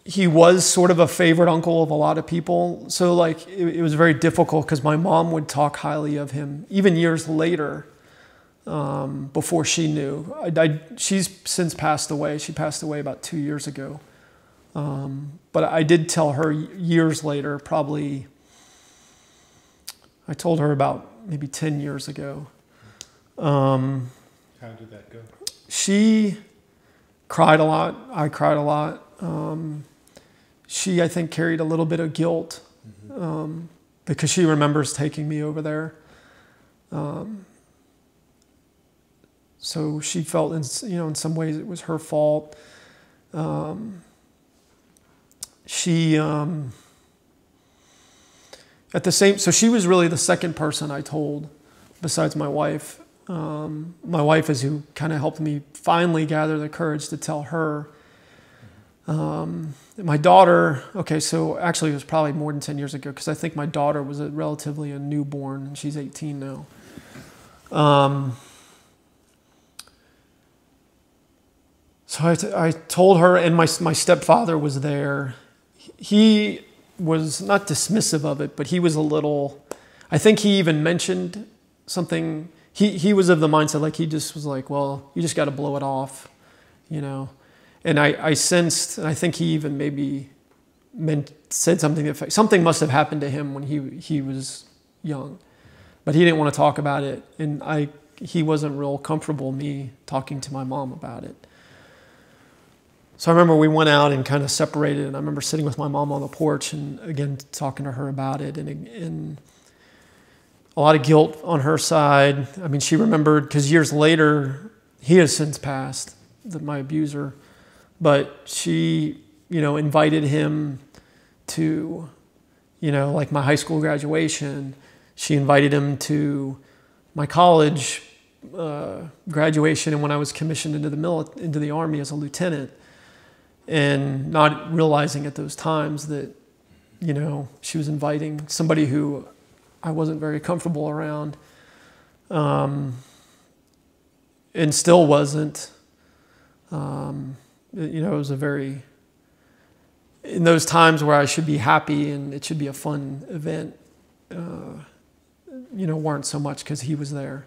he was sort of a favorite uncle of a lot of people. So like it was very difficult because my mom would talk highly of him even years later, before she knew. She's since passed away. She passed away about 2 years ago. But I did tell her years later, probably, I told her about maybe 10 years ago. How did that go? She cried a lot. I cried a lot. She, I think, carried a little bit of guilt, because she remembers taking me over there. So she felt, in some ways it was her fault. So she was really the second person I told, besides my wife. My wife is who kind of helped me finally gather the courage to tell her. My daughter, okay, so actually it was probably more than 10 years ago, because I think my daughter was relatively a newborn, and she's 18 now. So I told her, and my stepfather was there. He was not dismissive of it, but he was a little, I think he even mentioned something. He was of the mindset, like he just was like, well, you just got to blow it off, And I sensed, and I think he even maybe said something that something must have happened to him when he was young, but he didn't want to talk about it, and he wasn't real comfortable me talking to my mom about it. So I remember we went out and kind of separated, and I remember sitting with my mom on the porch and again talking to her about it, and a lot of guilt on her side. I mean, she remembered, because years later, he has since passed, my abuser, but she, invited him to, like my high school graduation. She invited him to my college graduation, and when I was commissioned into the Army as a lieutenant, and not realizing at those times that, she was inviting somebody who I wasn't very comfortable around, and still wasn't. It was in those times where I should be happy and it should be a fun event, weren't so much, because he was there.